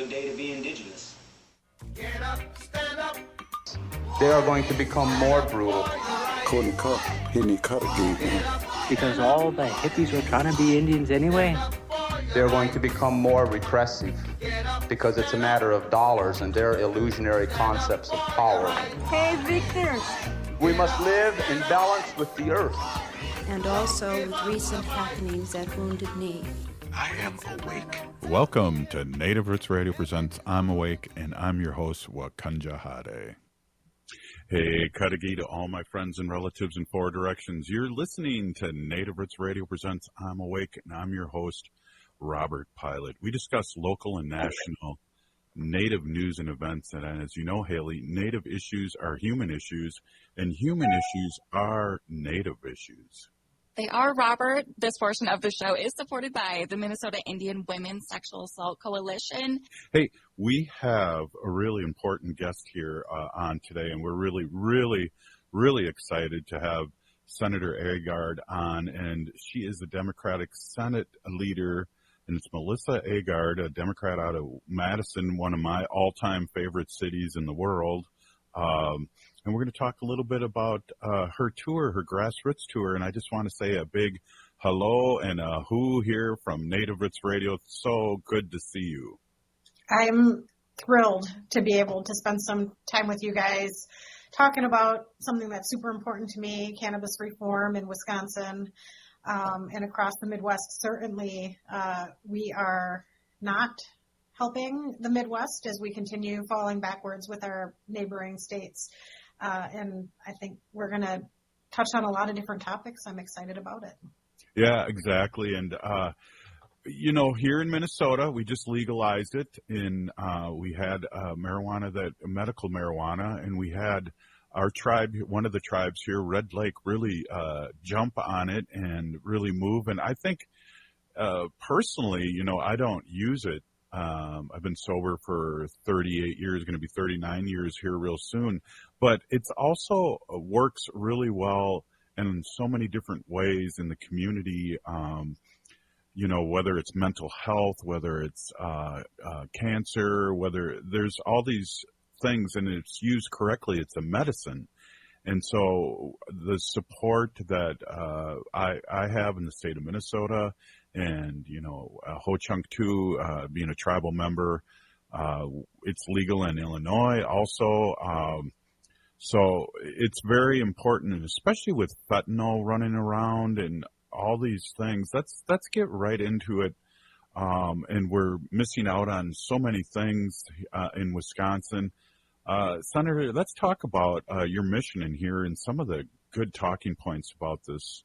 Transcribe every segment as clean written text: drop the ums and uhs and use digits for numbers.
good day to be indigenous. Get up, stand up. They are going to become more brutal. Because all the hippies were trying to be Indians anyway. They're going to become more repressive because it's a matter of dollars and their illusionary concepts of power. Hey, Victor. We must live in balance with the earth. And also with recent happenings at Wounded Knee. I am awake. Welcome to Native Roots Radio presents I'm Awake, and I'm your host, Wakanja Hade. Hey, Kadagi to all my friends and relatives in four directions. You're listening to Native Roots Radio presents I'm Awake, and I'm your host, Robert Pilot. We discuss local and national Native news and events, and as you know, Haley, Native issues are human issues, and human issues are Native issues. They are, Robert. This portion of the show is supported by the Minnesota Indian Women's Sexual Assault Coalition. Hey, we have a really important guest here on today, and we're really excited to have Senator Agard on, and she is the Democratic Senate leader, and it's Melissa Agard, a Democrat out of Madison, one of my all-time favorite cities in the world. And we're going to talk a little bit about her tour, her grassroots tour. And I just want to say a big hello and a who here from Native Roots Radio. So good to see you. I'm thrilled to be able to spend some time with you guys talking about something that's super important to me, cannabis reform in Wisconsin and across the Midwest. Certainly, we are not helping the Midwest as we continue falling backwards with our neighboring states. And I think we're going to touch on a lot of different topics. I'm excited about it. Yeah, exactly. And, you know, here in Minnesota, we just legalized it. We had medical marijuana, and we had our tribe, one of the tribes here, Red Lake, really jump on it and really move. And I think personally, you know, I don't use it. I've been sober for 38 years, going to be 39 years here real soon, but it's also works really well in so many different ways in the community, you know, whether it's mental health, whether it's cancer, whether there's all these things, and it's used correctly, it's a medicine. And so the support that I have in the state of Minnesota, and, you know, Ho-Chunk too, being a tribal member, it's legal in Illinois also. So it's very important, and especially with fentanyl running around and all these things, let's get right into it. And we're missing out on so many things in Wisconsin. Senator, let's talk about your mission in here and some of the good talking points about this.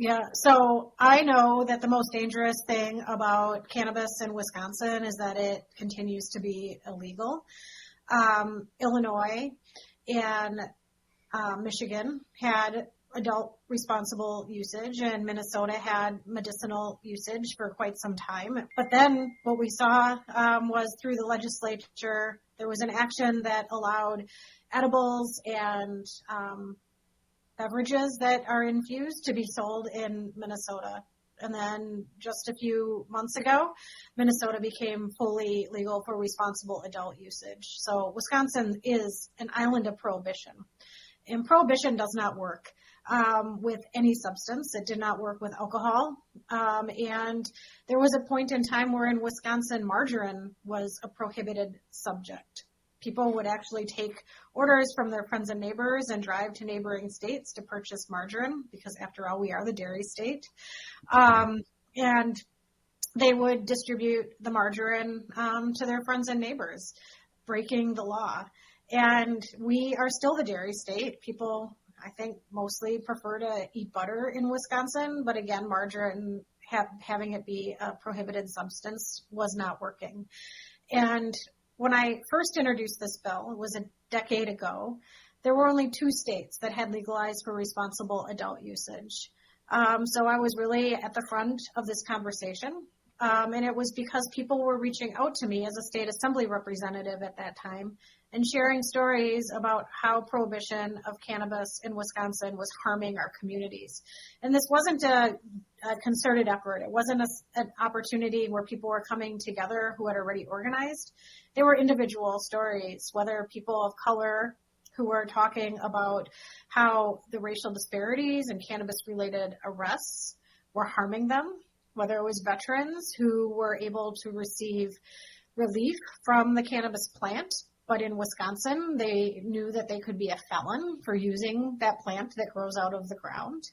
Yeah, so I know that the most dangerous thing about cannabis in Wisconsin is that it continues to be illegal. Illinois and Michigan had adult responsible usage, and Minnesota had medicinal usage for quite some time. But then what we saw was through the legislature, there was an action that allowed edibles and beverages that are infused to be sold in Minnesota. And then just a few months ago, Minnesota became fully legal for responsible adult usage. So Wisconsin is an island of prohibition. And prohibition does not work with any substance. It did not work with alcohol. And there was a point in time where in Wisconsin, margarine was a prohibited subject. People would actually take orders from their friends and neighbors and drive to neighboring states to purchase margarine, because after all, we are the dairy state. And they would distribute the margarine to their friends and neighbors, breaking the law. And we are still the dairy state. People, I think, mostly prefer to eat butter in Wisconsin. But again, margarine, having it be a prohibited substance, was not working. And when I first introduced this bill, it was a decade ago, there were only 2 states that had legalized for responsible adult usage. So I was really at the front of this conversation. And it was because people were reaching out to me as a state assembly representative at that time and sharing stories about how prohibition of cannabis in Wisconsin was harming our communities. And this wasn't a concerted effort. It wasn't an opportunity where people were coming together who had already organized. They were individual stories, whether people of color who were talking about how the racial disparities and cannabis-related arrests were harming them, whether it was veterans who were able to receive relief from the cannabis plant, but in Wisconsin, they knew that they could be a felon for using that plant that grows out of the ground.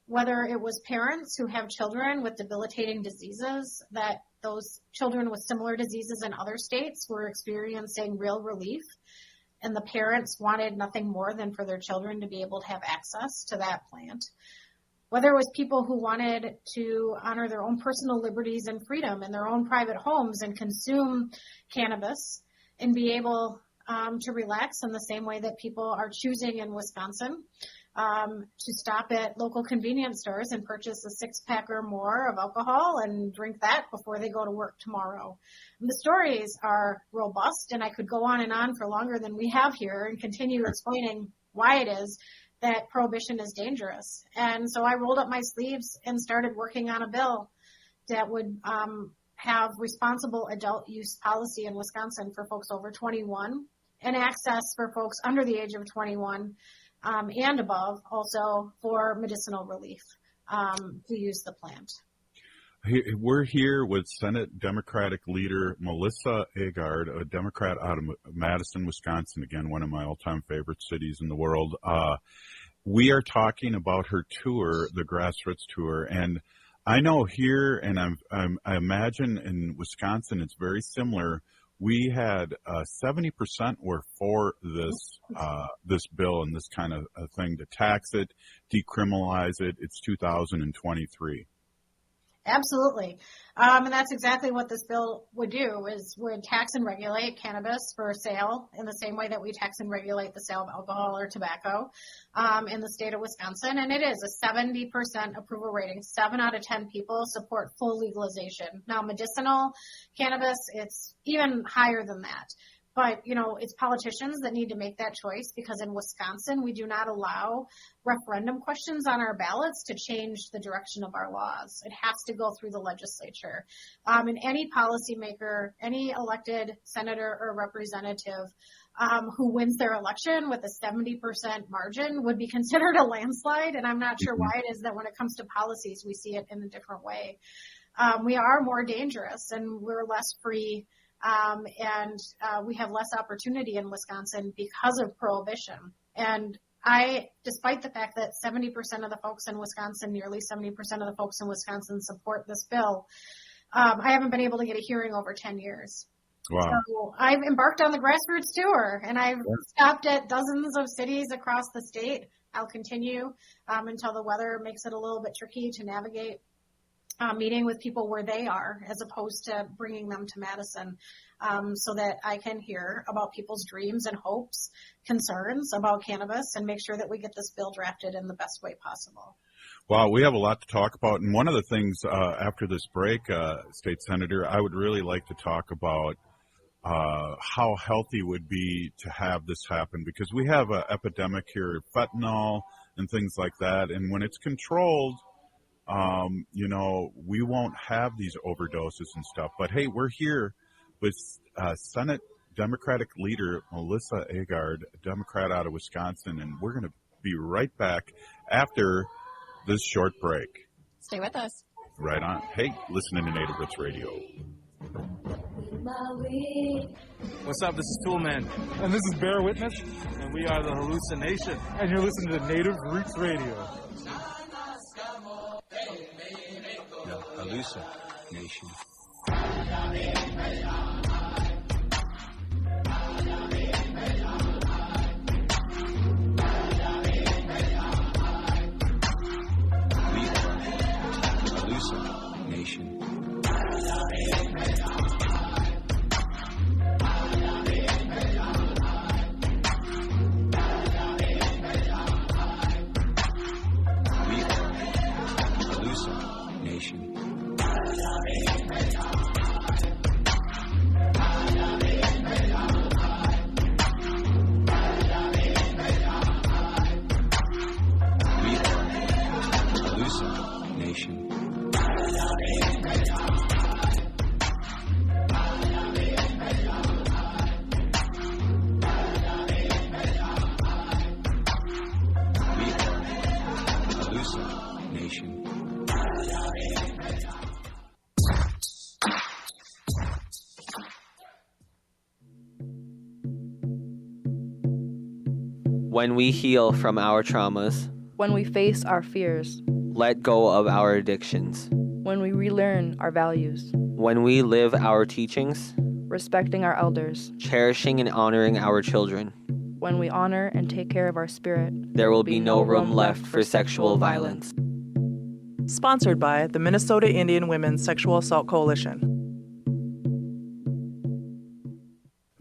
Whether it was parents who have children with debilitating diseases, that those children with similar diseases in other states were experiencing real relief, and the parents wanted nothing more than for their children to be able to have access to that plant. Whether it was people who wanted to honor their own personal liberties and freedom in their own private homes and consume cannabis and be able to relax in the same way that people are choosing in Wisconsin, to stop at local convenience stores and purchase a 6-pack or more of alcohol and drink that before they go to work tomorrow. And the stories are robust, and I could go on and on for longer than we have here and continue explaining why it is that prohibition is dangerous. And so I rolled up my sleeves and started working on a bill that would have responsible adult use policy in Wisconsin for folks over 21 and access for folks under the age of 21 and above, also for medicinal relief to use the plant. We're here with Senate Democratic leader Melissa Agard, a Democrat out of Madison, Wisconsin, again, one of my all-time favorite cities in the world. We are talking about her tour, the Grassroots Tour, and I know here, and I imagine in Wisconsin it's very similar. We had 70% were for this bill and this kind of thing to tax it, decriminalize it. It's 2023. Absolutely. And that's exactly what this bill would do, is would tax and regulate cannabis for sale in the same way that we tax and regulate the sale of alcohol or tobacco in the state of Wisconsin. And it is a 70% approval rating. 7 out of 10 people support full legalization. Now, medicinal cannabis, it's even higher than that. But, you know, it's politicians that need to make that choice, because in Wisconsin, we do not allow referendum questions on our ballots to change the direction of our laws. It has to go through the legislature. And any policymaker, any elected senator or representative who wins their election with a 70% margin would be considered a landslide. And I'm not sure why it is that when it comes to policies, we see it in a different way. We are more dangerous and we're less free. And we have less opportunity in Wisconsin because of prohibition. And despite the fact that 70% of the folks in Wisconsin, nearly 70% of the folks in Wisconsin support this bill, I haven't been able to get a hearing over 10 years. Wow. So I've embarked on the Grassroots Tour, and I've stopped at dozens of cities across the state. I'll continue until the weather makes it a little bit tricky to navigate. Meeting with people where they are, as opposed to bringing them to Madison, so that I can hear about people's dreams and hopes, concerns about cannabis, and make sure that we get this bill drafted in the best way possible. Wow, we have a lot to talk about. And one of the things after this break, State Senator, I would really like to talk about how healthy it would be to have this happen, because we have an epidemic here of fentanyl and things like that. And when it's controlled, you know, we won't have these overdoses and stuff. But hey, we're here with Senate Democratic leader Melissa Agard, a Democrat out of Wisconsin, and we're going to be right back after this short break. Stay with us. Right on. Hey, listening to Native Roots Radio. What's up? This is Toolman. And this is Bear Witness. And we are the Hallucination. And you're listening to Native Roots Radio. Hallucination. Hallucination. When we heal from our traumas. When we face our fears. Let go of our addictions. When we relearn our values. When we live our teachings. Respecting our elders. Cherishing and honoring our children. When we honor and take care of our spirit. There will be no room left for sexual violence. Sponsored by the Minnesota Indian Women's Sexual Assault Coalition.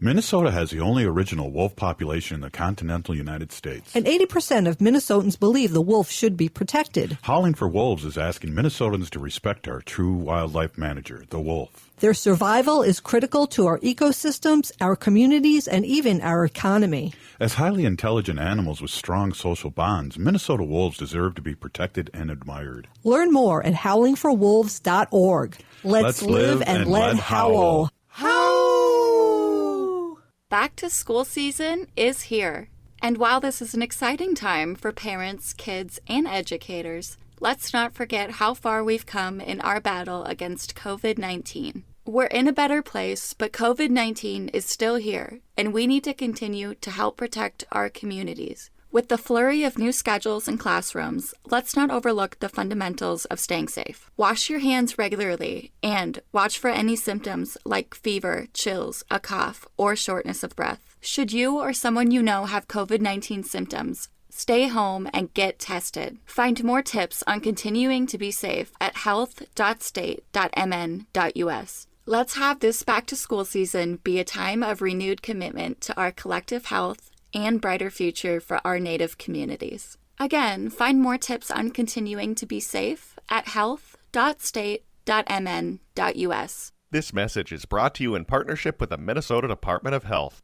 Minnesota has the only original wolf population in the continental United States. And 80% of Minnesotans believe the wolf should be protected. Howling for Wolves is asking Minnesotans to respect our true wildlife manager, the wolf. Their survival is critical to our ecosystems, our communities, and even our economy. As highly intelligent animals with strong social bonds, Minnesota wolves deserve to be protected and admired. Learn more at howlingforwolves.org. Let's live and let howl. Back to school season is here. And while this is an exciting time for parents, kids, and educators, let's not forget how far we've come in our battle against COVID-19. We're in a better place, but COVID-19 is still here, and we need to continue to help protect our communities. With the flurry of new schedules and classrooms, let's not overlook the fundamentals of staying safe. Wash your hands regularly and watch for any symptoms like fever, chills, a cough, or shortness of breath. Should you or someone you know have COVID-19 symptoms, stay home and get tested. Find more tips on continuing to be safe at health.state.mn.us. Let's have this back-to-school season be a time of renewed commitment to our collective health and brighter future for our Native communities. Again, find more tips on continuing to be safe at health.state.mn.us. This message is brought to you in partnership with the Minnesota Department of Health.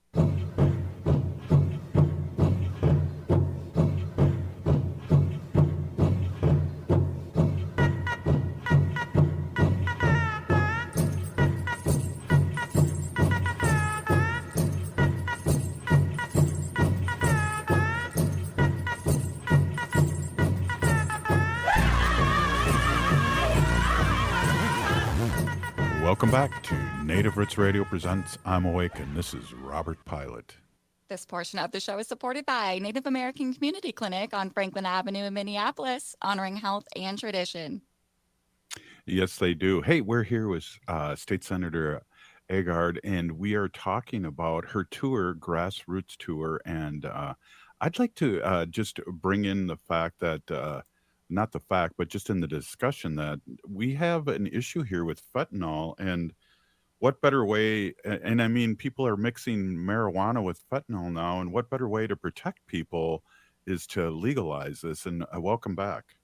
Welcome back to Native Roots Radio presents I'm Awake, and this is Robert Pilot. This portion of the show is supported by Native American Community Clinic on Franklin Avenue in Minneapolis, honoring health and tradition. Yes, they do. Hey, we're here with State Senator Agard, and we are talking about her tour, Grassroots Tour, and I'd like to just bring in the fact that not the fact, but just in the discussion that we have an issue here with fentanyl, and what better way, and I mean, people are mixing marijuana with fentanyl now, and what better way to protect people is to legalize this, and welcome back.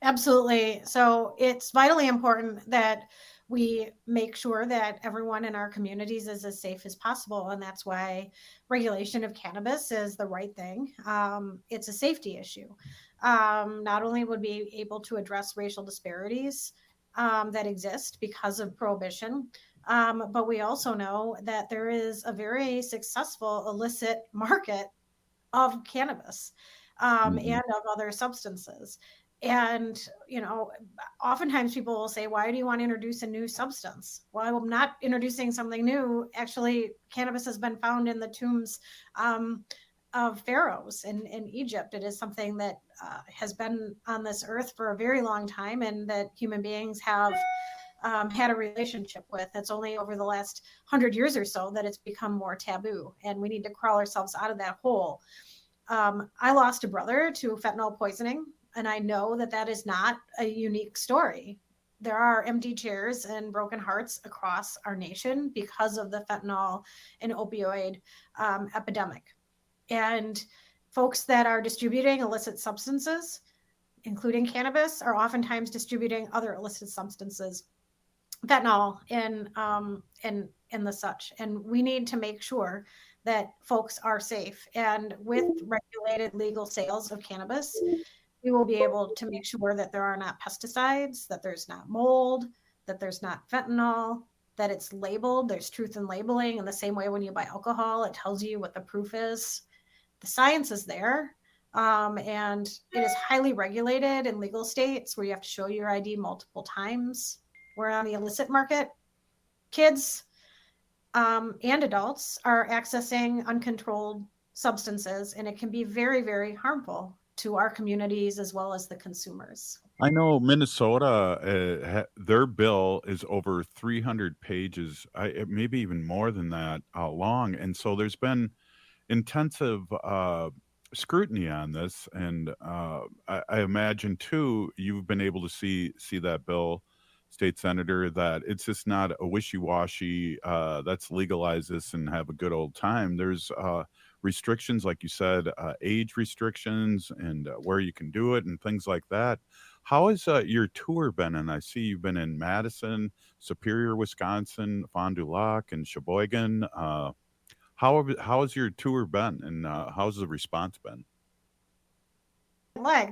Absolutely. So it's vitally important that we make sure that everyone in our communities is as safe as possible. And that's why regulation of cannabis is the right thing. It's a safety issue. Not only would we be able to address racial disparities that exist because of prohibition, but we also know that there is a very successful illicit market of cannabis and of other substances. And, you know, oftentimes people will say, why do you want to introduce a new substance? Well, I'm not introducing something new. Actually, cannabis has been found in the tombs of pharaohs in Egypt. It is something that has been on this earth for a very long time, and that human beings have had a relationship with. It's only over the last 100 years or so that it's become more taboo, and we need to crawl ourselves out of that hole. I lost a brother to fentanyl poisoning, and I know that that is not a unique story. There are empty chairs and broken hearts across our nation because of the fentanyl and opioid epidemic. And folks that are distributing illicit substances, including cannabis, are oftentimes distributing other illicit substances, fentanyl and the such. And we need to make sure that folks are safe. And with regulated legal sales of cannabis, we will be able to make sure that there are not pesticides, that there's not mold, that there's not fentanyl, that it's labeled. There's truth in labeling. In the same way when you buy alcohol, it tells you what the proof is. The science is there, and it is highly regulated in legal states where you have to show your ID multiple times. We're on the illicit market. Kids and adults are accessing uncontrolled substances, and it can be very, very harmful to our communities as well as the consumers. I know Minnesota, their bill is over 300 pages, maybe even more than that, long. And so there's been intensive scrutiny on this. And I imagine, too, you've been able to see that bill, State Senator, that it's just not a wishy-washy, let's legalize this and have a good old time. There's restrictions, like you said, age restrictions and where you can do it and things like that. How has your tour been? And I see you've been in Madison, Superior, Wisconsin, Fond du Lac, and Sheboygan. How has your tour been, and how's the response been?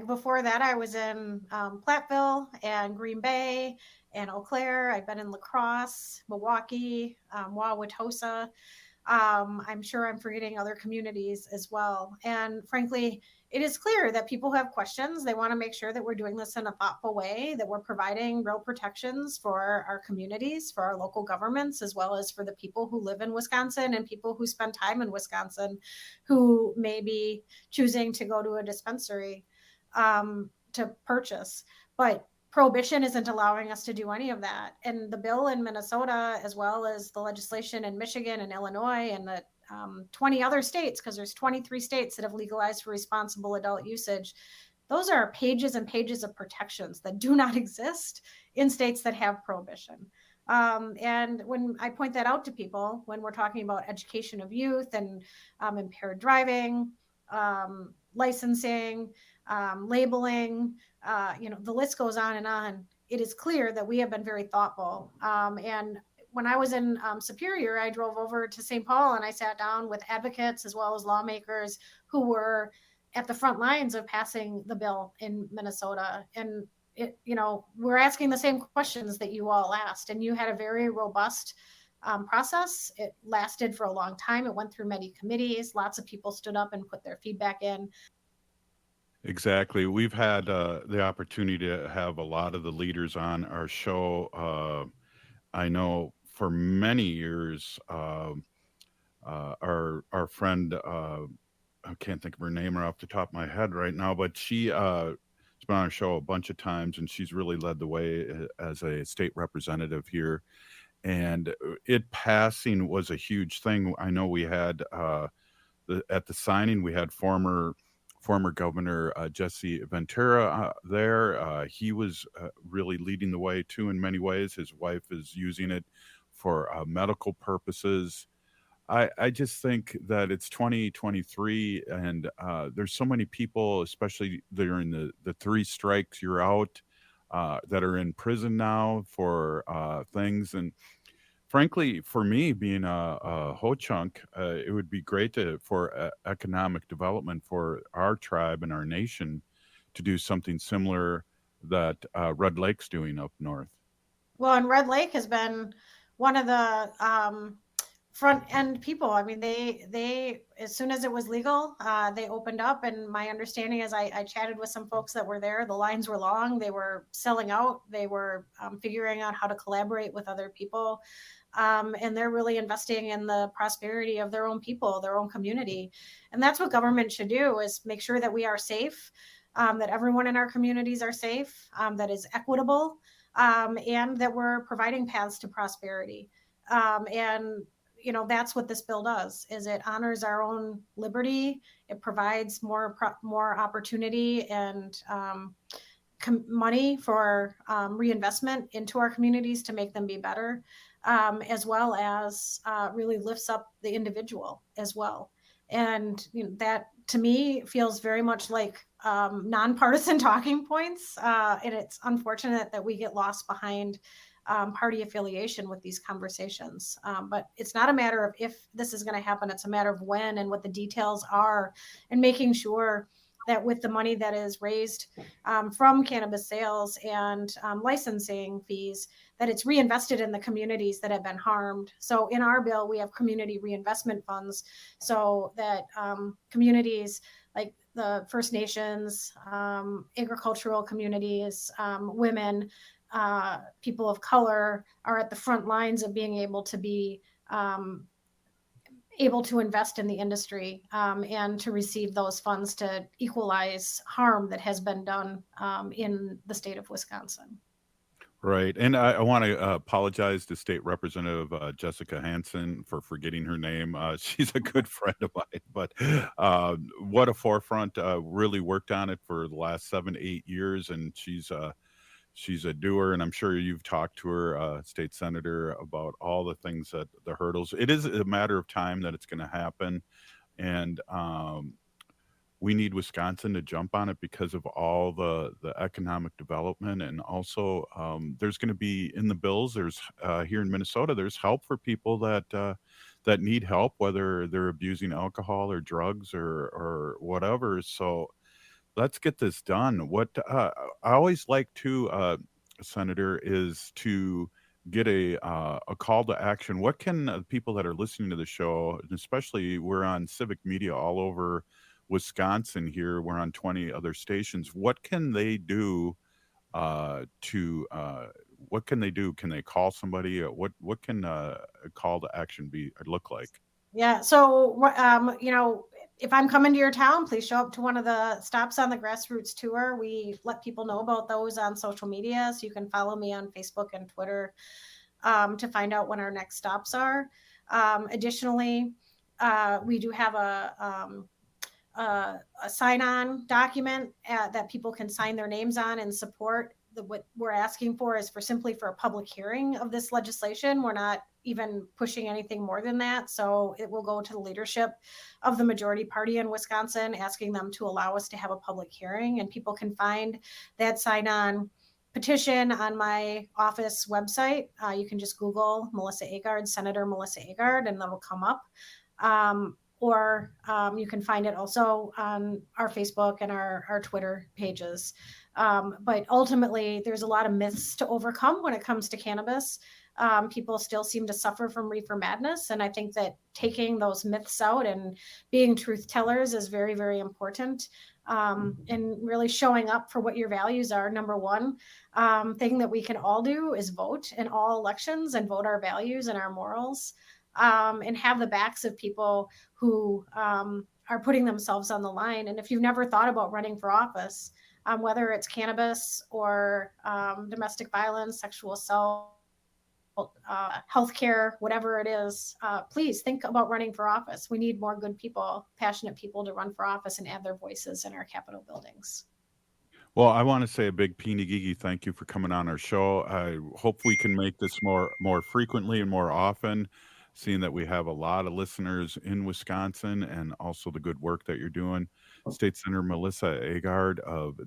Before that, I was in Platteville and Green Bay and Eau Claire. I've been in La Crosse, Milwaukee, Wauwatosa. I'm sure I'm forgetting other communities as well. And frankly, it is clear that people have questions. They want to make sure that we're doing this in a thoughtful way, that we're providing real protections for our communities, for our local governments, as well as for the people who live in Wisconsin and people who spend time in Wisconsin who may be choosing to go to a dispensary to purchase. But prohibition isn't allowing us to do any of that. And the bill in Minnesota, as well as the legislation in Michigan and Illinois and the 20 other states, because there's 23 states that have legalized for responsible adult usage, those are pages and pages of protections that do not exist in states that have prohibition. And when I point that out to people, when we're talking about education of youth and impaired driving, licensing, labeling, the list goes on and on. It is clear that we have been very thoughtful. And when I was in Superior, I drove over to St. Paul and I sat down with advocates as well as lawmakers who were at the front lines of passing the bill in Minnesota. And we're asking the same questions that you all asked, and you had a very robust process. It lasted for a long time. It went through many committees. Lots of people stood up and put their feedback in. Exactly. We've had the opportunity to have a lot of the leaders on our show. I know for many years, our friend, I can't think of her name off the top of my head right now, but she has been on our show a bunch of times, and she's really led the way as a state representative here. And it passing was a huge thing. I know we had at the signing, we had former Governor Jesse Ventura there. He was really leading the way too in many ways. His wife is using it for medical purposes. I just think that it's 2023 and there's so many people, especially during the 3 strikes you're out, that are in prison now for things. And frankly, for me, being a Ho-Chunk, it would be great for economic development for our tribe and our nation to do something similar that Red Lake's doing up north. Well, and Red Lake has been one of the front end people. I mean, they as soon as it was legal, they opened up. And my understanding is I chatted with some folks that were there. The lines were long. They were selling out. They were figuring out how to collaborate with other people. And they're really investing in the prosperity of their own people, their own community. And that's what government should do, is make sure that we are safe, that everyone in our communities are safe, that is equitable, and that we're providing paths to prosperity. And that's what this bill does, is it honors our own liberty. It provides more opportunity and money for reinvestment into our communities to make them be better, as well as really lifts up the individual as well. And that to me feels very much like nonpartisan talking points. And it's unfortunate that we get lost behind party affiliation with these conversations. But it's not a matter of if this is going to happen. It's a matter of when and what the details are, and making sure that with the money that is raised from cannabis sales and licensing fees, that it's reinvested in the communities that have been harmed. So in our bill, we have community reinvestment funds, so that communities like the First Nations, agricultural communities, women, people of color are at the front lines of being able to be able to invest in the industry and to receive those funds to equalize harm that has been done in the state of Wisconsin. Right. And I want to apologize to State Representative Jessica Hansen for forgetting her name. She's a good friend of mine, but what a forefront, really worked on it for the last 7-8 years. And she's a doer, and I'm sure you've talked to her, State Senator, about all the things that the hurdles. It is a matter of time that it's going to happen. And we need Wisconsin to jump on it because of all the economic development. And also there's going to be in the bills, there's here in Minnesota, there's help for people that need help, whether they're abusing alcohol or drugs or whatever. So let's get this done. What I always like to, Senator, is to get a call to action. What can people that are listening to the show, and especially we're on civic media all over Wisconsin here, we're on 20 other stations. What can they do what can they do? Can they call somebody? What can a call to action look like? Yeah. So, if I'm coming to your town, please show up to one of the stops on the Grassroots Tour. We let people know about those on social media. So you can follow me on Facebook and Twitter to find out when our next stops are. Additionally, we do have a sign-on document that people can sign their names on and support. What we're asking for is simply for a public hearing of this legislation. We're not even pushing anything more than that. So it will go to the leadership of the majority party in Wisconsin, asking them to allow us to have a public hearing. And people can find that sign-on petition on my office website. You can just Google Melissa Agard, Senator Melissa Agard, and that'll come up. Or you can find it also on our Facebook and our Twitter pages. But ultimately, there's a lot of myths to overcome when it comes to cannabis. People still seem to suffer from reefer madness. And I think that taking those myths out and being truth tellers is very, very important. And really showing up for what your values are. Number one thing that we can all do is vote in all elections and vote our values and our morals. And have the backs of people who are putting themselves on the line. And if you've never thought about running for office, whether it's cannabis or domestic violence, sexual assault, healthcare, whatever it is, please think about running for office. We need more good people, passionate people to run for office and add their voices in our Capitol buildings. Well, I want to say a big Peeny thank you for coming on our show. I hope we can make this more frequently and more often, seeing that we have a lot of listeners in Wisconsin and also the good work that you're doing. State Senator Melissa Agard,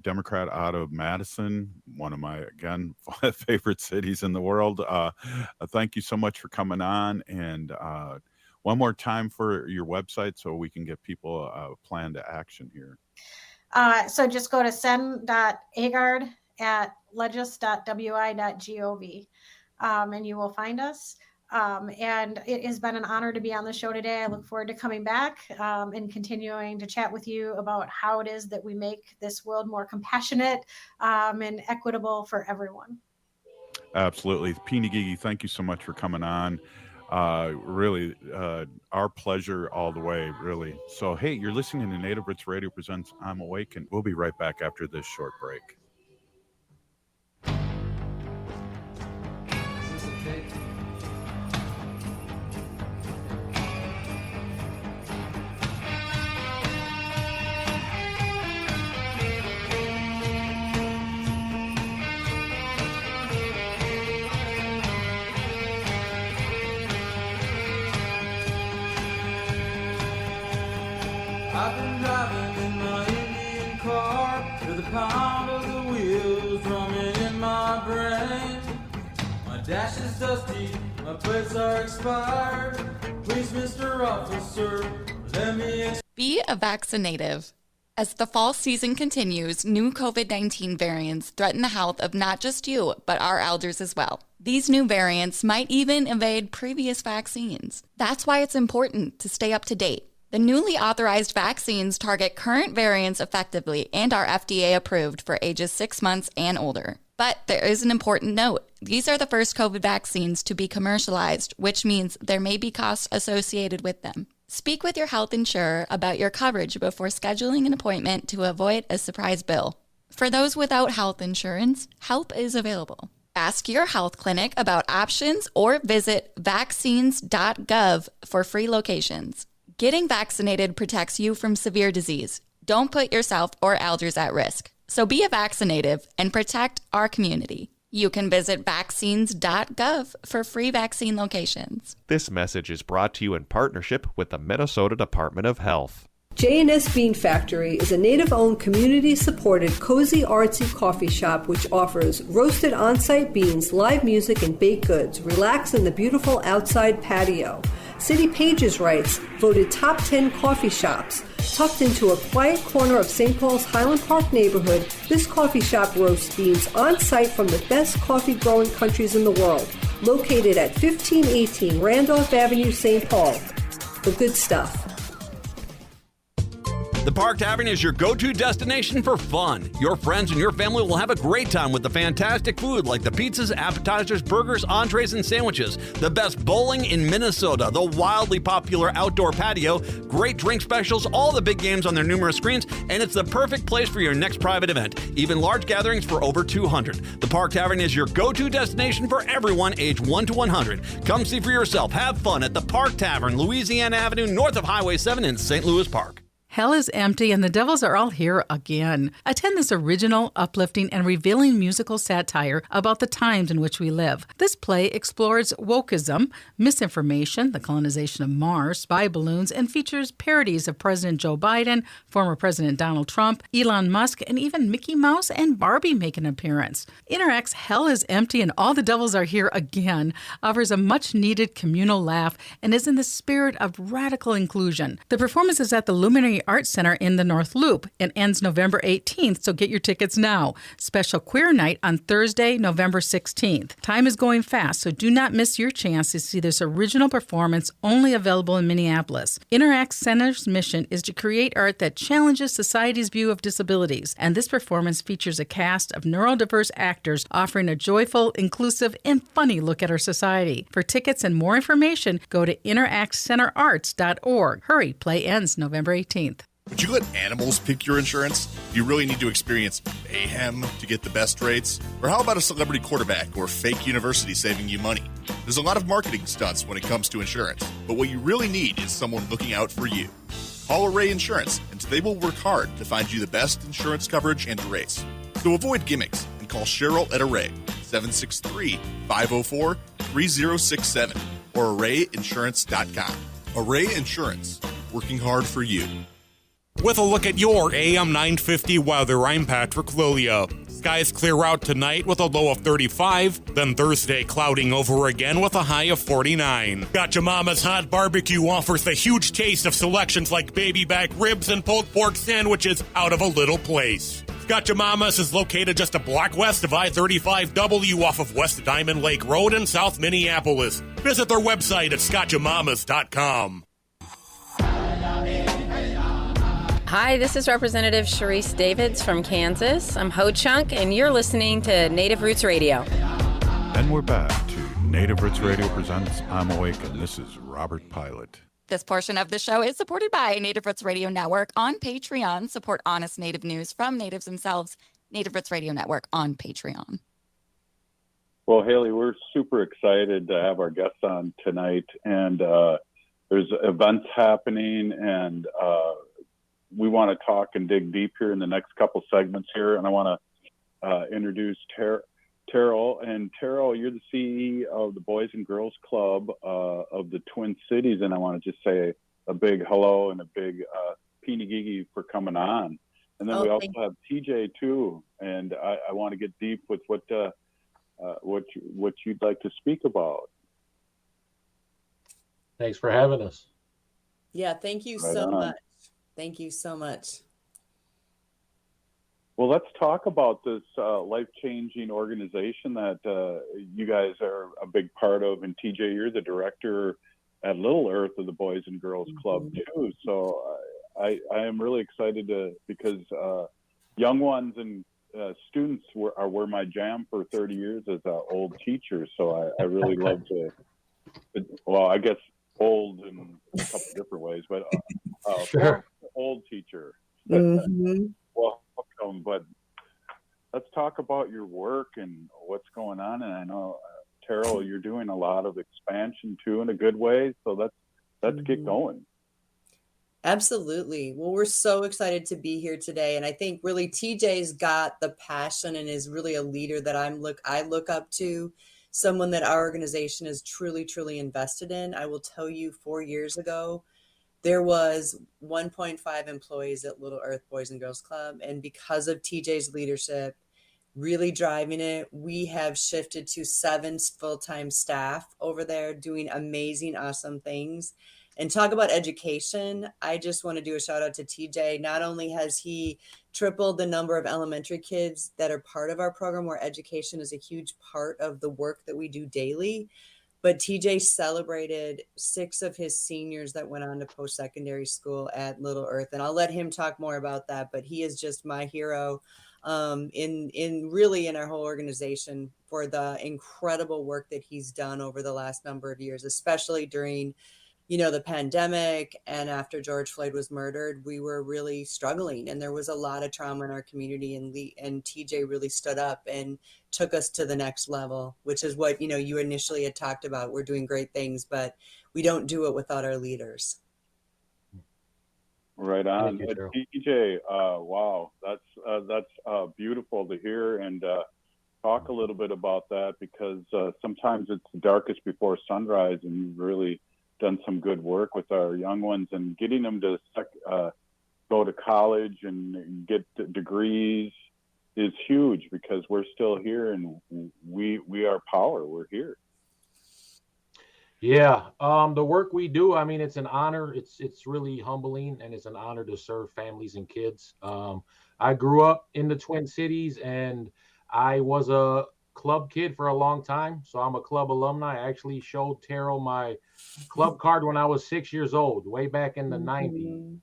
Democrat out of Madison, one of my, again, favorite cities in the world. Thank you so much for coming on. And one more time for your website so we can get people a plan to action here. So just go to sen.agard@legis.wi.gov and you will find us. And it has been an honor to be on the show today. I look forward to coming back and continuing to chat with you about how it is that we make this world more compassionate and equitable for everyone. Absolutely. Peeny, thank you so much for coming on. Really, our pleasure all the way, really. So, hey, you're listening to Native Roots Radio presents I'm Awake, and we'll be right back after this short break. I've been driving in my Indian car with the pound of the wheels drumming in my brain. My dash is dusty, my plates are expired. Please, Mr. Officer, let me Be a vaccinative. As the fall season continues, new COVID-19 variants threaten the health of not just you, but our elders as well. These new variants might even evade previous vaccines. That's why it's important to stay up to date. The newly authorized vaccines target current variants effectively and are FDA approved for ages 6 months and older. But there is an important note. These are the first COVID vaccines to be commercialized, which means there may be costs associated with them. Speak with your health insurer about your coverage before scheduling an appointment to avoid a surprise bill. For those without health insurance, help is available. Ask your health clinic about options or visit vaccines.gov for free locations. Getting vaccinated protects you from severe disease. Don't put yourself or elders at risk. So be a vaccinative and protect our community. You can visit vaccines.gov for free vaccine locations. This message is brought to you in partnership with the Minnesota Department of Health. J&S Bean Factory is a native-owned, community-supported, cozy, artsy coffee shop which offers roasted on-site beans, live music, and baked goods. Relax in the beautiful outside patio. City Pages writes, voted top 10 coffee shops. Tucked into a quiet corner of St. Paul's Highland Park neighborhood, this coffee shop roasts beans on-site from the best coffee-growing countries in the world. Located at 1518 Randolph Avenue, St. Paul. The good stuff. The Park Tavern is your go-to destination for fun. Your friends and your family will have a great time with the fantastic food like the pizzas, appetizers, burgers, entrees, and sandwiches, the best bowling in Minnesota, the wildly popular outdoor patio, great drink specials, all the big games on their numerous screens, and it's the perfect place for your next private event, even large gatherings for over 200. The Park Tavern is your go-to destination for everyone age 1 to 100. Come see for yourself. Have fun at the Park Tavern, Louisiana Avenue, north of Highway 7 in St. Louis Park. Hell is empty and the devils are all here again. Attend this original, uplifting, and revealing musical satire about the times in which we live. This play explores wokeism, misinformation, the colonization of Mars, spy balloons, and features parodies of President Joe Biden, former President Donald Trump, Elon Musk, and even Mickey Mouse and Barbie make an appearance. Interact's Hell is Empty and All the Devils Are Here Again offers a much-needed communal laugh and is in the spirit of radical inclusion. The performance is at the Luminary Arts Center in the North Loop and ends November 18th, so get your tickets now. Special Queer Night on Thursday, November 16th. Time is going fast, so do not miss your chance to see this original performance only available in Minneapolis. Interact Center's mission is to create art that challenges society's view of disabilities, and this performance features a cast of neurodiverse actors offering a joyful, inclusive, and funny look at our society. For tickets and more information, go to interactcenterarts.org. Hurry, play ends November 18th. Would you let animals pick your insurance? Do you really need to experience mayhem to get the best rates? Or how about a celebrity quarterback or fake university saving you money? There's a lot of marketing stunts when it comes to insurance, but what you really need is someone looking out for you. Call Array Insurance, and they will work hard to find you the best insurance coverage and rates. So avoid gimmicks and call Cheryl at Array, 763-504-3067, or arrayinsurance.com. Array Insurance, working hard for you. With a look at your AM 950 weather, I'm Patrick Lilia. Skies clear out tonight with a low of 35, then Thursday clouding over again with a high of 49. Gotcha Mama's Hot Barbecue offers the huge taste of selections like baby back ribs and pulled pork sandwiches out of a little place. Gotcha Mama's is located just a block west of I-35W off of West Diamond Lake Road in South Minneapolis. Visit their website at scotchamamas.com. Hi, this is Representative Sharice Davids from Kansas. I'm Ho Chunk, and you're listening to Native Roots Radio. And we're back to Native Roots Radio presents I'm Awake, and this is Robert Pilot. This portion of the show is supported by Native Roots Radio Network on Patreon. Support honest Native news from natives themselves. Native Roots Radio Network on Patreon. Well, Haley, we're super excited to have our guests on tonight, and there's events happening, and we want to talk and dig deep here in the next couple segments here, and I want to introduce Terryl. And Terryl, you're the CEO of the Boys and Girls Club of the Twin Cities, and I want to just say a big hello and a big peeny-gigi for coming on. And then we also have TJ too, and I want to get deep with what you'd like to speak about. Thanks for having us. Yeah, thank you so much. Thank you so much. Well, let's talk about this life-changing organization that you guys are a big part of. And TJ, you're the director at Little Earth of the Boys and Girls Club too. So I am really excited because young ones and students were my jam for 30 years as an old teacher. So I really love to, well, I guess old in a couple different ways, but Sure. old teacher. Mm-hmm. Welcome, but let's talk about your work and what's going on. And I know, Terryl, you're doing a lot of expansion too in a good way. So let's get going. Absolutely. Well, we're so excited to be here today. And I think really TJ's got the passion and is really a leader that I look up to, someone that our organization is truly, truly invested in. I will tell you, 4 years ago, there was 1.5 employees at Little Earth Boys and Girls Club. And because of TJ's leadership, really driving it, we have shifted to 7 full-time staff over there doing amazing, awesome things. And talk about education, I just want to do a shout out to TJ. Not only has he tripled the number of elementary kids that are part of our program, where education is a huge part of the work that we do daily, but TJ celebrated 6 of his seniors that went on to post-secondary school at Little Earth. And I'll let him talk more about that, but he is just my hero in our whole organization for the incredible work that he's done over the last number of years, especially during the pandemic and after George Floyd was murdered. We were really struggling and there was a lot of trauma in our community, and TJ really stood up and took us to the next level, which is what, you initially had talked about. We're doing great things, but we don't do it without our leaders. Right on. TJ, wow, that's beautiful to hear, and talk a little bit about that, because sometimes it's the darkest before sunrise, and you've really done some good work with our young ones, and getting them to go to college and get degrees is huge, because we're still here and we are power. We're here. Yeah, the work we do, I mean, it's an honor. It's really humbling, and it's an honor to serve families and kids. I grew up in the Twin Cities, and I was a club kid for a long time, so I'm a club alumni. I actually showed Terryl my club card when I was 6 years old, way back in the 90s.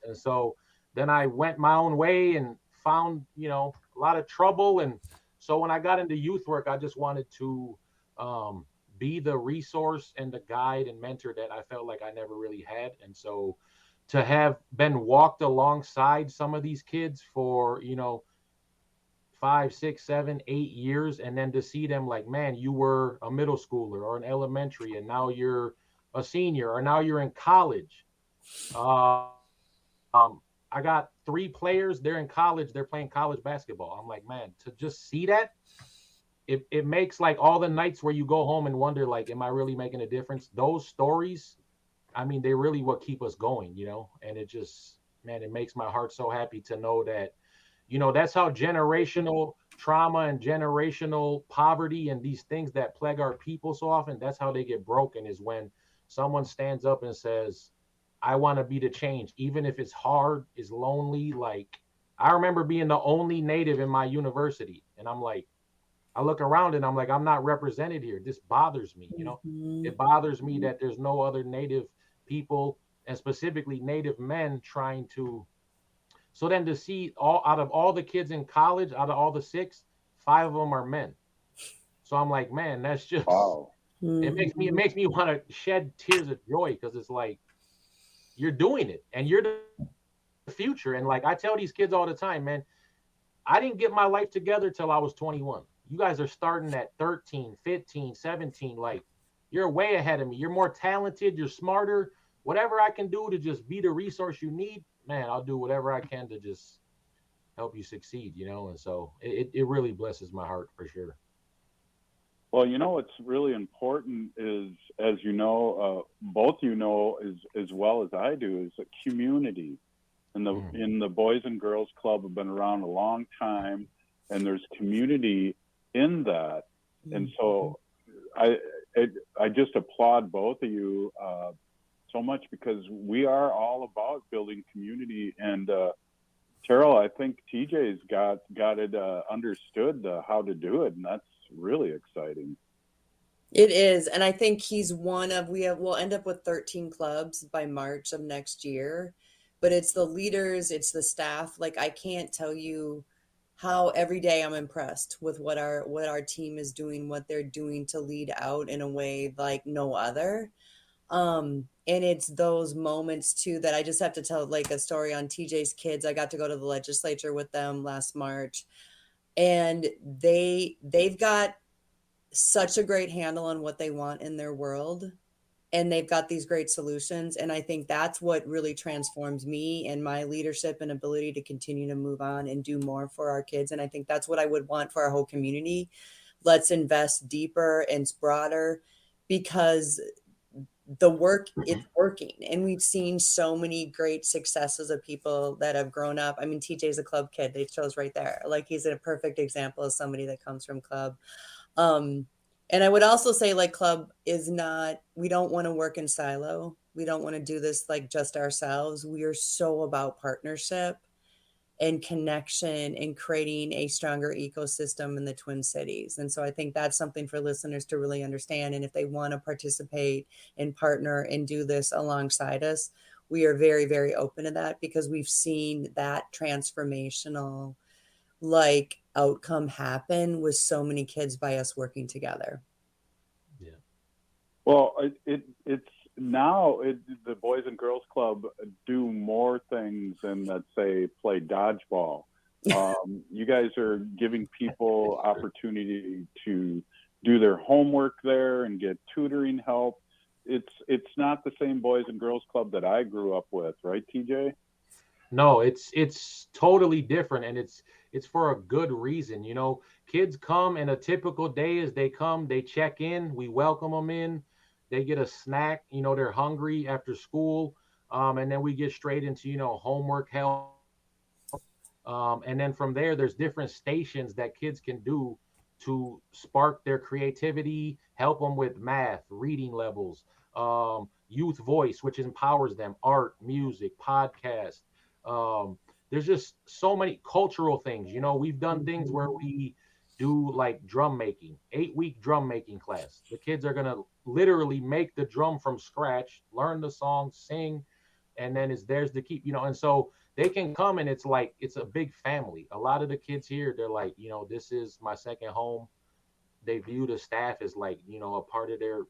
And so then I went my own way and found, a lot of trouble. And so when I got into youth work, I just wanted to be the resource and the guide and mentor that I felt like I never really had. And so to have been walked alongside some of these kids for, 5, 6, 7, 8 years, and then to see them like, man, you were a middle schooler or an elementary, and now you're a senior, or now you're in college. I got 3 players, they're in college, they're playing college basketball. I'm like, man, to just see that, it makes like all the nights where you go home and wonder, like, am I really making a difference? Those stories, I mean, they're really what keep us going, and it just, man, it makes my heart so happy to know that, that's how generational trauma and generational poverty and these things that plague our people so often, that's how they get broken, is when someone stands up and says, I want to be the change, even if it's hard, it's lonely. Like, I remember being the only Native in my university, and I'm like, I look around and I'm like, I'm not represented here. This bothers me, It bothers me that there's no other Native people, and specifically Native men, trying to. So then to see out of all the kids in college, out of all the 6, 5 of them are men. So I'm like, man, that's just, wow. It makes me want to shed tears of joy, because it's like, you're doing it and you're the future. And like I tell these kids all the time, man, I didn't get my life together till I was 21. You guys are starting at 13, 15, 17. Like, you're way ahead of me. You're more talented. You're smarter. Whatever I can do to just be the resource you need, man, I'll do whatever I can to just help you succeed, And so it really blesses my heart, for sure. Well, what's really important is, as both as well as I do, is a community. And in the Boys and Girls Club have been around a long time, and there's community in that. And so I just applaud both of you so much, because we are all about building community. And Terryl, I think TJ's got it understood how to do it, and that's really exciting. It is, and I think he's one of, we'll end up with 13 clubs by March of next year, but it's the leaders, it's the staff. Like, I can't tell you how every day I'm impressed with what our team is doing, what they're doing to lead out in a way like no other. And it's those moments too that I just have to tell like a story on TJ's kids. I got to go to the legislature with them last March, and they've got such a great handle on what they want in their world, and they've got these great solutions. And I think that's what really transforms me and my leadership and ability to continue to move on and do more for our kids. And I think that's what I would want for our whole community. Let's invest deeper and broader, because the work is working, and we've seen so many great successes of people that have grown up. I mean, TJ's a club kid. They chose right there. Like, he's a perfect example of somebody that comes from club. And I would also say, like, club is not, we don't want to work in silo. We don't want to do this like just ourselves. We are so about partnership and connection and creating a stronger ecosystem in the Twin Cities. And so I think that's something for listeners to really understand. And if they want to participate and partner and do this alongside us, we are very, very open to that, because we've seen that transformational like outcome happen with so many kids by us working together. Yeah. Well, it's now the Boys and Girls Club do more things than, let's say, play dodgeball. You guys are giving people opportunity to do their homework there and get tutoring help. It's not the same Boys and Girls Club that I grew up with, right, TJ? No, it's totally different, and it's for a good reason. You know, kids come, and a typical day is they come, they check in, we welcome them in. They get a snack, you know, they're hungry after school. And then we get straight into, you know, homework help. And then from there, there's different stations that kids can do to spark their creativity, help them with math, reading levels, youth voice, which empowers them, art, music, podcast. There's just so many cultural things. You know, we've done things where we do like drum making, 8-week drum making class. The kids are going to literally make the drum from scratch, learn the song, sing, and then it's theirs to keep, you know. And so they can come, and it's like, it's a big family. A lot of the kids here, they're like, you know, this is my second home. They view the staff as like, you know, a part of their,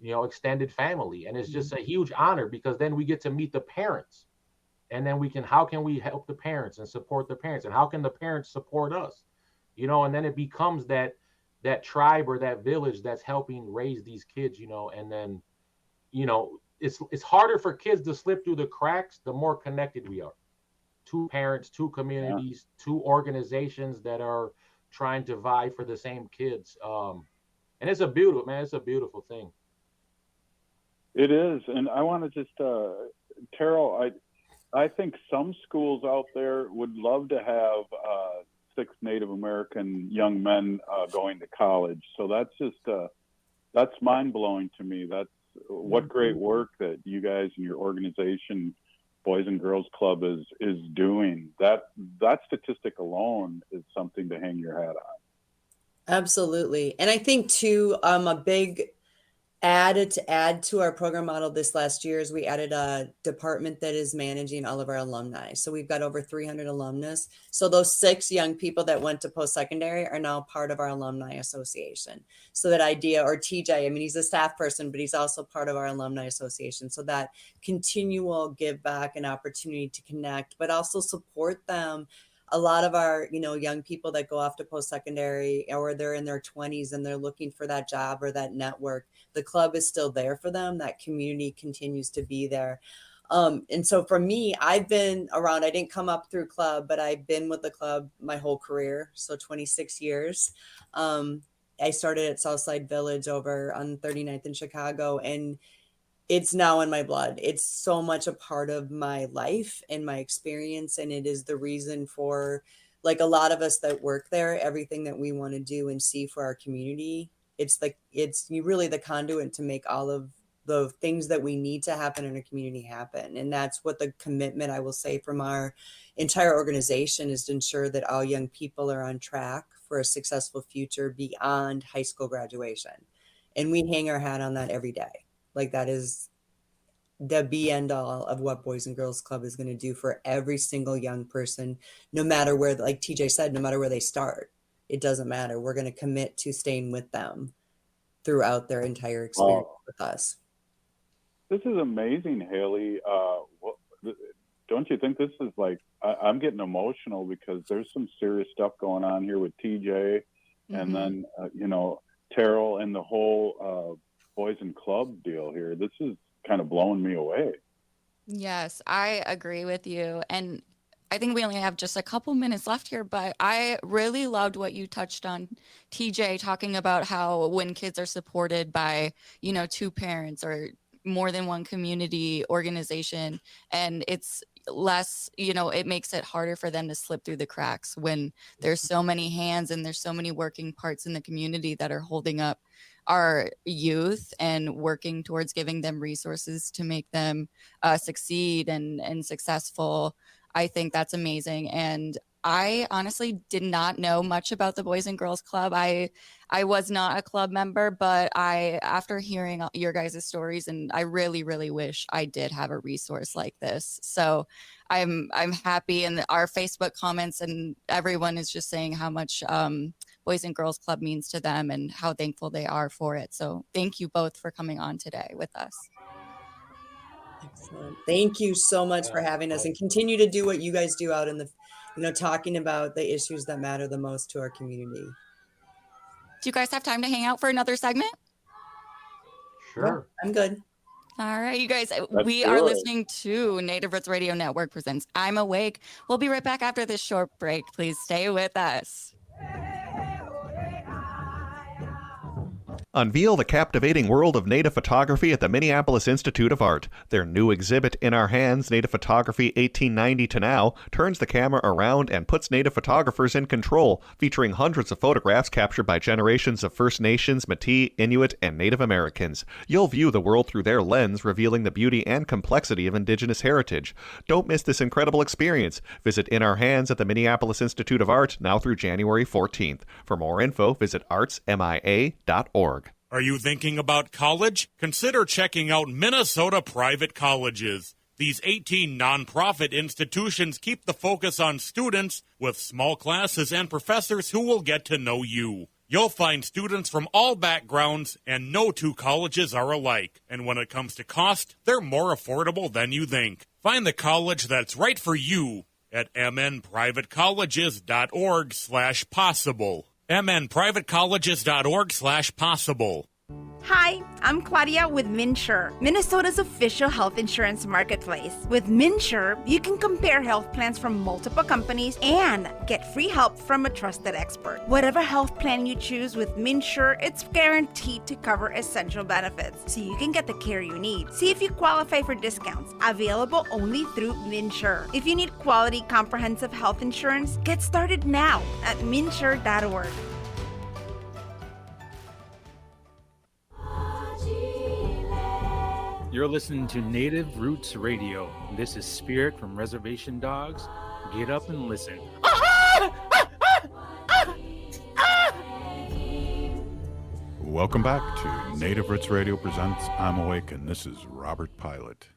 you know, extended family. And it's just a huge honor, because then we get to meet the parents, and then how can we help the parents and support the parents, and how can the parents support us? You know, and then it becomes that tribe or that village that's helping raise these kids, you know. And then, you know, it's harder for kids to slip through the cracks the more connected we are. 2 parents, 2 communities, 2 organizations that are trying to vie for the same kids. And it's a beautiful thing. It is. And I want to just, Terryl, I think some schools out there would love to have 6 Native American young men going to college. So that's mind blowing to me. That's what great work that you guys and your organization, Boys and Girls Club, is doing. That statistic alone is something to hang your hat on. Absolutely. And I think too, a big add to our program model this last year is we added a department that is managing all of our alumni. So we've got over 300 alumnus. So those 6 young people that went to post-secondary are now part of our alumni association. So that idea, or TJ, I mean, he's a staff person, but he's also part of our alumni association. So that continual give back and opportunity to connect, but also support them. A lot of our, you know, young people that go off to post-secondary, or they're in their 20s and they're looking for that job or that network, the club is still there for them. That community continues to be there. And so for me, I've been around, I didn't come up through club, but I've been with the club my whole career. So 26 years. I started at Southside Village over on 39th in Chicago, and it's now in my blood. It's so much a part of my life and my experience. And it is the reason for, like, a lot of us that work there, everything that we want to do and see for our community. It's really the conduit to make all of the things that we need to happen in our community happen. And that's what the commitment, I will say, from our entire organization is, to ensure that all young people are on track for a successful future beyond high school graduation. And we hang our hat on that every day. Like, that is the be end all of what Boys and Girls Club is going to do for every single young person, no matter where, like TJ said, no matter where they start. It doesn't matter. We're going to commit to staying with them throughout their entire experience with us. This is amazing, Haley. Don't you think this is like, I'm getting emotional because there's some serious stuff going on here with TJ and then, Terryl and the whole Boys and Club deal here. This is kind of blowing me away. Yes, I agree with you. And I think we only have just a couple minutes left here, but I really loved what you touched on, TJ, talking about how when kids are supported by, two parents or more than one community organization, and it's less, it makes it harder for them to slip through the cracks when there's so many hands and there's so many working parts in the community that are holding up our youth and working towards giving them resources to make them succeed and successful. I think that's amazing. And I honestly did not know much about the Boys and Girls Club. I was not a club member, but after hearing your guys' stories, and I really, really wish I did have a resource like this. So I'm happy, and our Facebook comments and everyone is just saying how much Boys and Girls Club means to them and how thankful they are for it. So thank you both for coming on today with us. Excellent. Thank you so much for having us, and continue to do what you guys do out in the, talking about the issues that matter the most to our community. Do you guys have time to hang out for another segment? Sure. No, I'm good. All right, you guys, Let's we do are it. listening to Native Roots Radio Network presents I'm Awake. We'll be right back after this short break. Please stay with us. Unveil the captivating world of native photography at the Minneapolis Institute of Art. Their new exhibit, In Our Hands, Native Photography 1890 to Now, turns the camera around and puts native photographers in control, featuring hundreds of photographs captured by generations of First Nations, Métis, Inuit, and Native Americans. You'll view the world through their lens, revealing the beauty and complexity of Indigenous heritage. Don't miss this incredible experience. Visit In Our Hands at the Minneapolis Institute of Art now through January 14th. For more info, visit artsmia.org. Are you thinking about college? Consider checking out Minnesota Private Colleges. These 18 nonprofit institutions keep the focus on students with small classes and professors who will get to know you. You'll find students from all backgrounds, and no two colleges are alike. And when it comes to cost, they're more affordable than you think. Find the college that's right for you at mnprivatecolleges.org/possible. mnprivatecolleges.org/possible. Hi, I'm Claudia with MNsure, Minnesota's official health insurance marketplace. With MNsure, you can compare health plans from multiple companies and get free help from a trusted expert. Whatever health plan you choose with MNsure, it's guaranteed to cover essential benefits, so you can get the care you need. See if you qualify for discounts, available only through MNsure. If you need quality, comprehensive health insurance, get started now at MNsure.org. You're listening to Native Roots Radio. This is Spirit from Reservation Dogs. Get up and listen. Welcome back to Native Roots Radio presents I'm Awake, and this is Robert Pilot.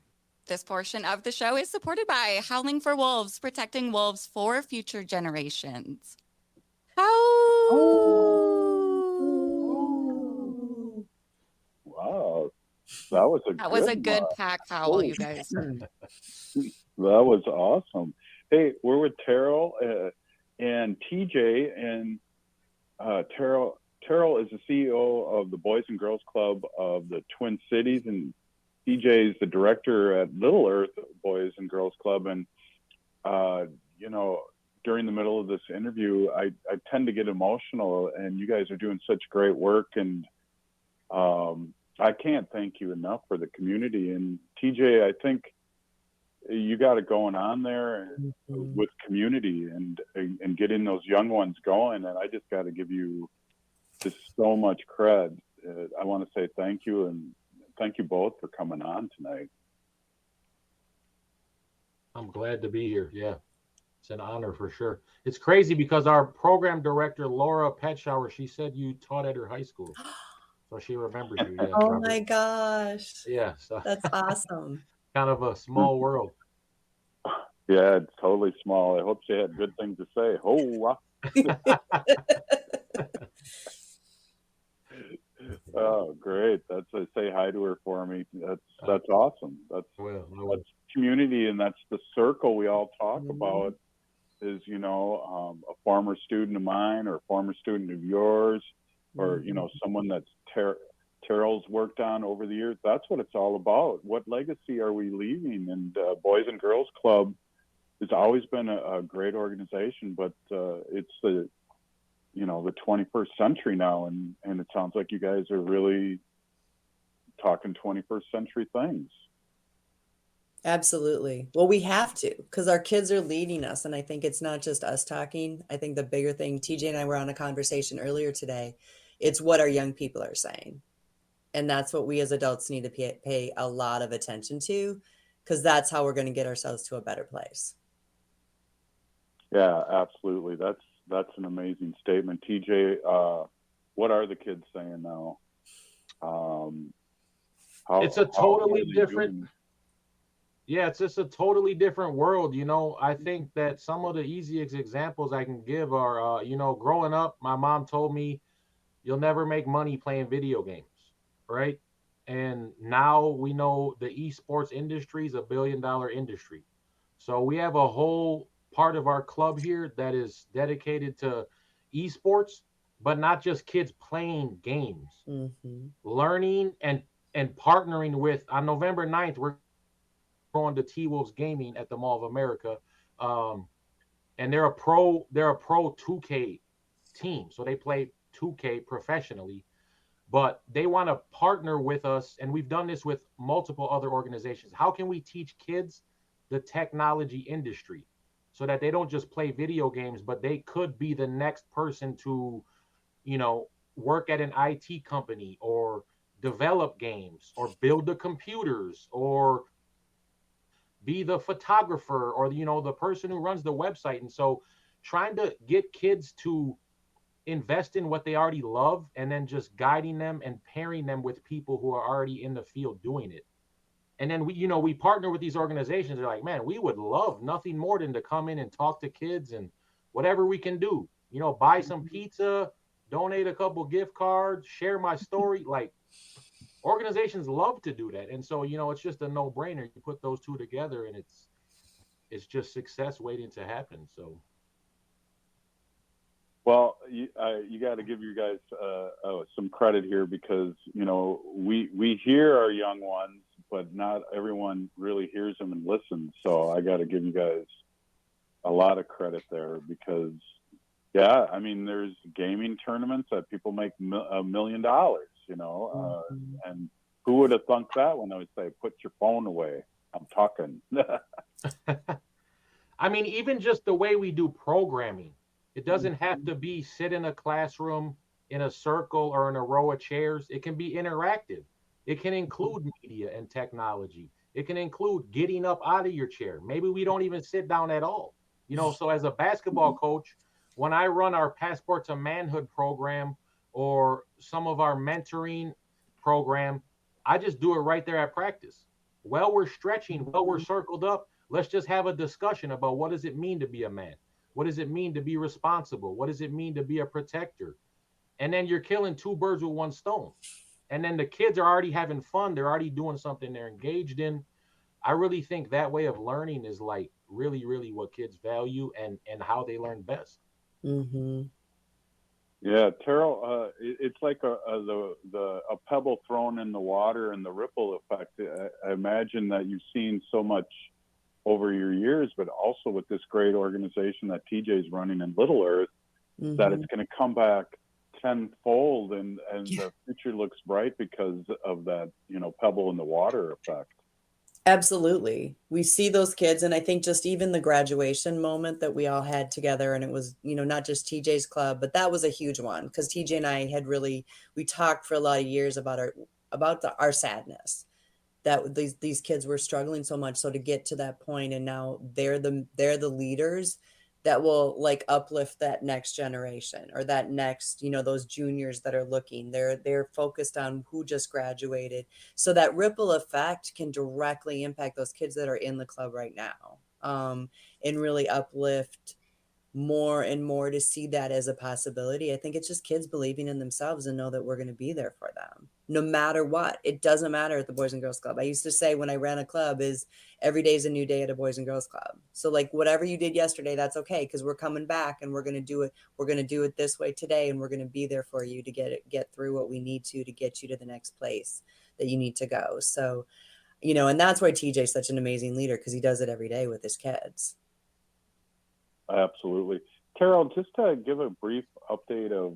This portion of the show is supported by Howling for Wolves, protecting wolves for future generations. Wow. That was a good pack howl, you guys. That was awesome. Hey, we're with Terryl and TJ, and Terryl is the CEO of the Boys and Girls Club of the Twin Cities, and TJ is the director at Little Earth Boys and Girls Club. And during the middle of this interview, I tend to get emotional, and you guys are doing such great work, and I can't thank you enough for the community. And TJ, I think you got it going on there with community and getting those young ones going. And I just got to give you just so much cred. I want to say thank you, and thank you both for coming on tonight. I'm glad to be here. Yeah, it's an honor for sure. It's crazy because our program director, Laura Petshower, she said you taught at her high school. So she remembers you. Yeah, oh my gosh. Yeah. So that's awesome. Kind of a small world. Yeah, it's totally small. I hope she had good things to say. Oh, great. Say hi to her for me. That's awesome. That's community, and that's the circle we all talk about is, a former student of mine or a former student of yours, or, someone that's Terrell's worked on over the years. That's what it's all about. What legacy are we leaving? And Boys and Girls Club has always been a great organization, but it's the 21st century now, and it sounds like you guys are really talking 21st century things. Absolutely. Well, we have to, because our kids are leading us. And I think it's not just us talking. I think the bigger thing, TJ and I were on a conversation earlier today, it's what our young people are saying. And that's what we as adults need to pay a lot of attention to, because that's how we're going to get ourselves to a better place. Yeah, absolutely. That's an amazing statement. TJ, what are the kids saying now? It's a totally different. Yeah, it's just a totally different world. I think that some of the easiest examples I can give are, growing up, my mom told me, you'll never make money playing video games, right? And now we know the esports industry is $1 billion industry. So we have a whole part of our club here that is dedicated to esports, but not just kids playing games, learning and partnering with. On November 9th, we're going to T-Wolves Gaming at the Mall of America, and they're a pro 2K team, so they play 2K professionally, but they want to partner with us, and we've done this with multiple other organizations. How can we teach kids the technology industry so that they don't just play video games, but they could be the next person to, work at an IT company or develop games or build the computers or be the photographer or the person who runs the website. And so trying to get kids to invest in what they already love and then just guiding them and pairing them with people who are already in the field doing it. And then we partner with these organizations. They're like, man, we would love nothing more than to come in and talk to kids and whatever we can do, buy some pizza, donate a couple gift cards, share my story. Like, organizations love to do that. And so, it's just a no-brainer. You put those two together and it's just success waiting to happen. So. Well, you got to give you guys some credit here because, we hear our young ones, but not everyone really hears them and listens. So I got to give you guys a lot of credit there because, yeah, I mean, there's gaming tournaments that people make $1 million, and who would have thunk that when they would say, put your phone away, I'm talking. I mean, even just the way we do programming, it doesn't have to be sit in a classroom in a circle or in a row of chairs. It can be interactive. It can include media and technology. It can include getting up out of your chair. Maybe we don't even sit down at all. So as a basketball coach, when I run our Passport to Manhood program or some of our mentoring program, I just do it right there at practice. While we're stretching, while we're circled up, let's just have a discussion about what does it mean to be a man? What does it mean to be responsible? What does it mean to be a protector? And then you're killing two birds with one stone. And then the kids are already having fun. They're already doing something they're engaged in. I really think that way of learning is like really, really what kids value and how they learn best. Mm-hmm. Yeah, Terrell, it's like a pebble thrown in the water and the ripple effect. I imagine that you've seen so much over your years, but also with this great organization that TJ's running in Little Earth, that it's going to come back tenfold and the future looks bright because of that, pebble in the water effect. Absolutely. We see those kids. And I think just even the graduation moment that we all had together, and it was, not just TJ's club, but that was a huge one because TJ and I had we talked for a lot of years about our sadness that these kids were struggling so much. So to get to that point, and now they're the leaders that will uplift that next generation or that next, those juniors that are looking, they're focused on who just graduated. So that ripple effect can directly impact those kids that are in the club right now, and really uplift more and more to see that as a possibility. I think it's just kids believing in themselves and know that we're going to be there for them no matter what. It doesn't matter at the Boys and Girls Club. I used to say when I ran a club is every day is a new day at a Boys and Girls Club. So like whatever you did yesterday, that's okay, because we're coming back and we're going to do it. We're going to do it this way today, and we're going to be there for you to get through what we need to get you to the next place that you need to go. So, and that's why TJ is such an amazing leader, because he does it every day with his kids. Absolutely. Terryl, just to give a brief update of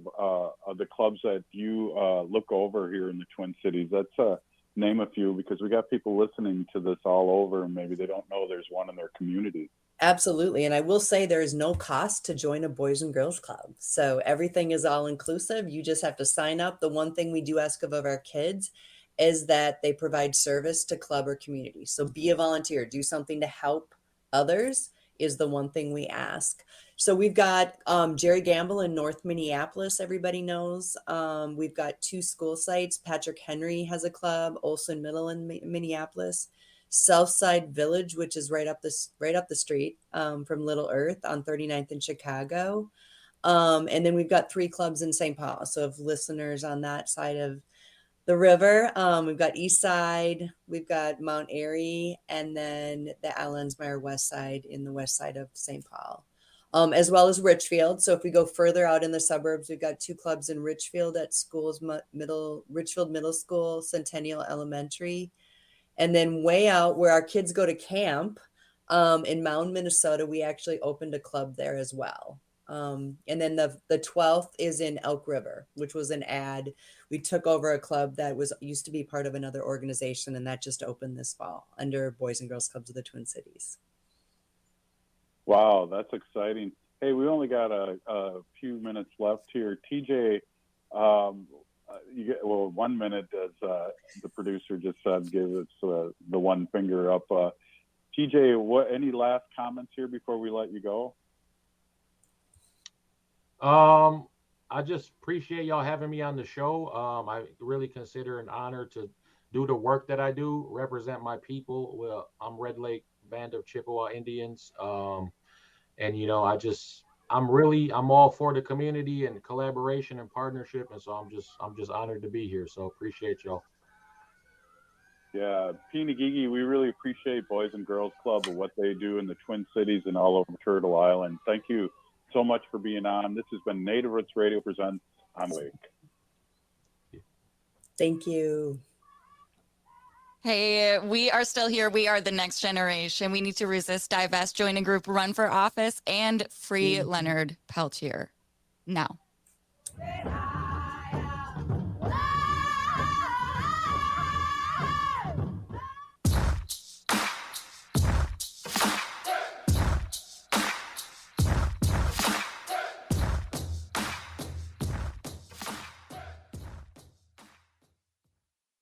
the clubs that you look over here in the Twin Cities. Let's name a few, because we got people listening to this all over, and maybe they don't know there's one in their community. Absolutely. And I will say there is no cost to join a Boys and Girls Club. So everything is all inclusive. You just have to sign up. The one thing we do ask of our kids is that they provide service to club or community. So be a volunteer, do something to help others is the one thing we ask. So we've got Jerry Gamble in North Minneapolis, everybody knows. We've got 2 school sites. Patrick Henry has a club, Olson Middle in Minneapolis. Southside Village, which is right up the street from Little Earth on 39th in Chicago. And then we've got 3 clubs in St. Paul. So if listeners on that side of the river, we've got East Side, we've got Mount Airy, and then the Allensmeyer West Side in the west side of St. Paul, as well as Richfield. So if we go further out in the suburbs, we've got 2 clubs in Richfield at Richfield Middle School, Centennial Elementary. And then way out where our kids go to camp in Mound, Minnesota, we actually opened a club there as well. And then the 12th is in Elk River, which was an ad. We took over a club that used to be part of another organization, and that just opened this fall under Boys and Girls Clubs of the Twin Cities. Wow, that's exciting. Hey, we only got a few minutes left here. TJ, you get 1 minute, as the producer just said, give us the one finger up. TJ, any last comments here before we let you go? I just appreciate y'all having me on the show. I really consider it an honor to do the work that I do, represent my people. Well, I'm Red Lake Band of Chippewa Indians. And I'm all for the community and collaboration and partnership. And so I'm just honored to be here. So appreciate y'all. Yeah, Pinagigi, we really appreciate Boys and Girls Club and what they do in the Twin Cities and all over Turtle Island. Thank you so much for being on. This has been Native Roots Radio Presents I'm Awake. Thank you. Hey, we are still here. We are the next generation. We need to resist, divest, join a group, run for office, and free Leonard Peltier. Now.